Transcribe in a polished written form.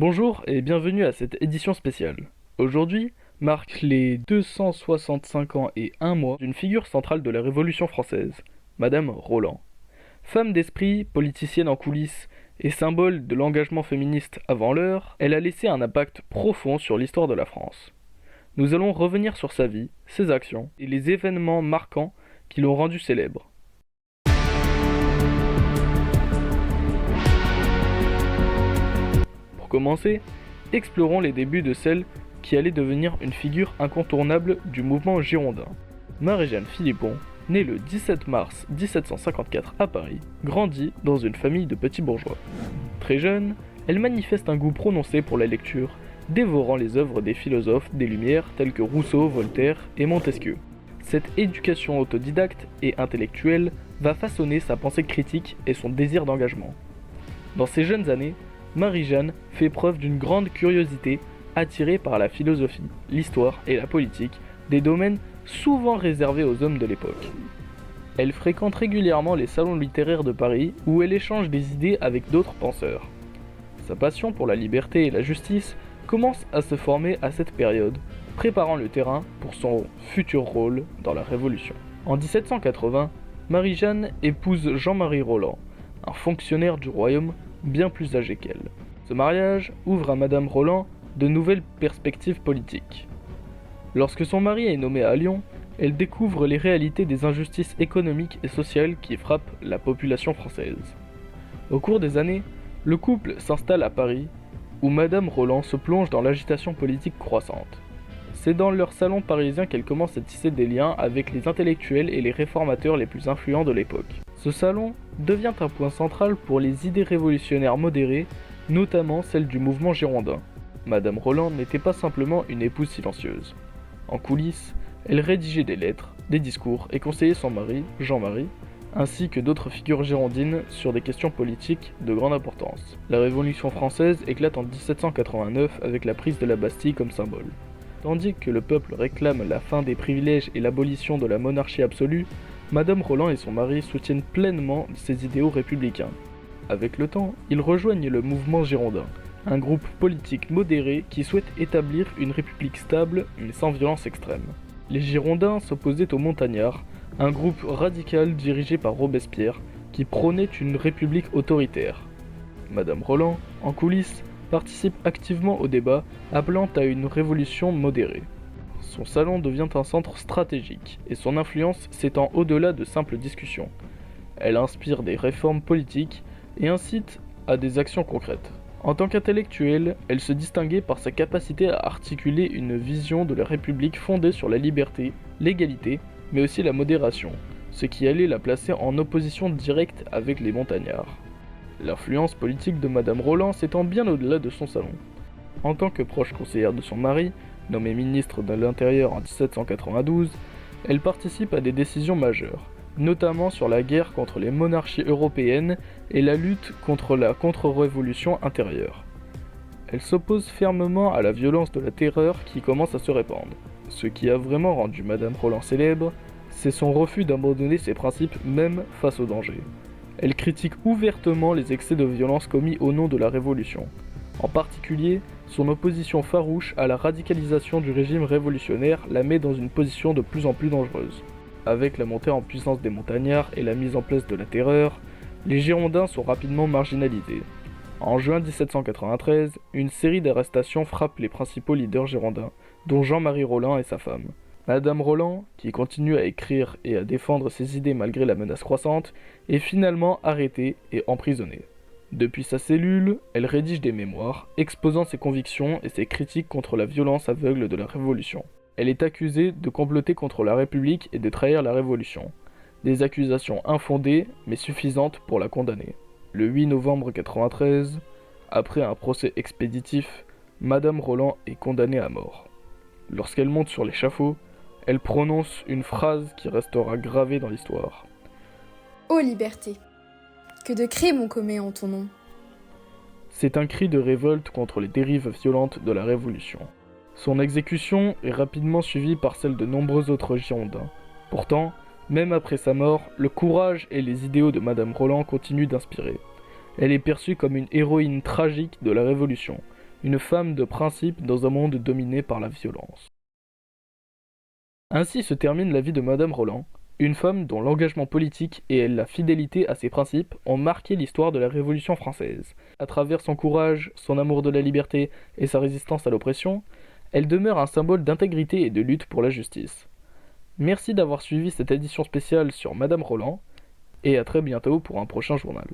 Bonjour et bienvenue à cette édition spéciale. Aujourd'hui marque les 265 ans et un mois d'une figure centrale de la Révolution française, Madame Roland. Femme d'esprit, politicienne en coulisses et symbole de l'engagement féministe avant l'heure, elle a laissé un impact profond sur l'histoire de la France. Nous allons revenir sur sa vie, ses actions et les événements marquants qui l'ont rendue célèbre. Pour commencer, explorons les débuts de celle qui allait devenir une figure incontournable du mouvement girondin. Marie-Jeanne Philippon, née le 17 mars 1754 à Paris, grandit dans une famille de petits bourgeois. Très jeune, elle manifeste un goût prononcé pour la lecture, dévorant les œuvres des philosophes des Lumières tels que Rousseau, Voltaire et Montesquieu. Cette éducation autodidacte et intellectuelle va façonner sa pensée critique et son désir d'engagement. Dans ses jeunes années, Marie-Jeanne fait preuve d'une grande curiosité, attirée par la philosophie, l'histoire et la politique, des domaines souvent réservés aux hommes de l'époque. Elle fréquente régulièrement les salons littéraires de Paris où elle échange des idées avec d'autres penseurs. Sa passion pour la liberté et la justice commence à se former à cette période, préparant le terrain pour son futur rôle dans la Révolution. En 1780, Marie-Jeanne épouse Jean-Marie Roland, un fonctionnaire du royaume bien plus âgée qu'elle. Ce mariage ouvre à Madame Roland de nouvelles perspectives politiques. Lorsque son mari est nommé à Lyon, elle découvre les réalités des injustices économiques et sociales qui frappent la population française. Au cours des années, le couple s'installe à Paris, où Madame Roland se plonge dans l'agitation politique croissante. C'est dans leur salon parisien qu'elle commence à tisser des liens avec les intellectuels et les réformateurs les plus influents de l'époque. Ce salon devient un point central pour les idées révolutionnaires modérées, notamment celles du mouvement girondin. Madame Roland n'était pas simplement une épouse silencieuse. En coulisses, elle rédigeait des lettres, des discours et conseillait son mari, Jean-Marie, ainsi que d'autres figures girondines sur des questions politiques de grande importance. La Révolution française éclate en 1789 avec la prise de la Bastille comme symbole. Tandis que le peuple réclame la fin des privilèges et l'abolition de la monarchie absolue, Madame Roland et son mari soutiennent pleinement ses idéaux républicains. Avec le temps, ils rejoignent le mouvement girondin, un groupe politique modéré qui souhaite établir une république stable mais sans violence extrême. Les Girondins s'opposaient aux Montagnards, un groupe radical dirigé par Robespierre qui prônait une république autoritaire. Madame Roland, en coulisses, participe activement au débat, appelant à une révolution modérée. Son salon devient un centre stratégique et son influence s'étend au-delà de simples discussions. Elle inspire des réformes politiques et incite à des actions concrètes. En tant qu'intellectuelle, elle se distinguait par sa capacité à articuler une vision de la République fondée sur la liberté, l'égalité, mais aussi la modération, ce qui allait la placer en opposition directe avec les montagnards. L'influence politique de Madame Roland s'étend bien au-delà de son salon. En tant que proche conseillère de son mari, nommée ministre de l'Intérieur en 1792, elle participe à des décisions majeures, notamment sur la guerre contre les monarchies européennes et la lutte contre la contre-révolution intérieure. Elle s'oppose fermement à la violence de la terreur qui commence à se répandre. Ce qui a vraiment rendu Madame Roland célèbre, c'est son refus d'abandonner ses principes même face au danger. Elle critique ouvertement les excès de violence commis au nom de la Révolution. En particulier, son opposition farouche à la radicalisation du régime révolutionnaire la met dans une position de plus en plus dangereuse. Avec la montée en puissance des montagnards et la mise en place de la terreur, les Girondins sont rapidement marginalisés. En juin 1793, une série d'arrestations frappe les principaux leaders girondins, dont Jean-Marie Roland et sa femme. Madame Roland, qui continue à écrire et à défendre ses idées malgré la menace croissante, est finalement arrêtée et emprisonnée. Depuis sa cellule, elle rédige des mémoires, exposant ses convictions et ses critiques contre la violence aveugle de la Révolution. Elle est accusée de comploter contre la République et de trahir la Révolution. Des accusations infondées, mais suffisantes pour la condamner. Le 8 novembre 1993, après un procès expéditif, Madame Roland est condamnée à mort. Lorsqu'elle monte sur l'échafaud, elle prononce une phrase qui restera gravée dans l'histoire. Ô liberté, que de crimes on commet en ton nom. C'est un cri de révolte contre les dérives violentes de la Révolution. Son exécution est rapidement suivie par celle de nombreux autres Girondins. Pourtant, même après sa mort, le courage et les idéaux de Madame Roland continuent d'inspirer. Elle est perçue comme une héroïne tragique de la Révolution, une femme de principe dans un monde dominé par la violence. Ainsi se termine la vie de Madame Roland, une femme dont l'engagement politique et la fidélité à ses principes ont marqué l'histoire de la Révolution française. À travers son courage, son amour de la liberté et sa résistance à l'oppression, elle demeure un symbole d'intégrité et de lutte pour la justice. Merci d'avoir suivi cette édition spéciale sur Madame Roland, et à très bientôt pour un prochain journal.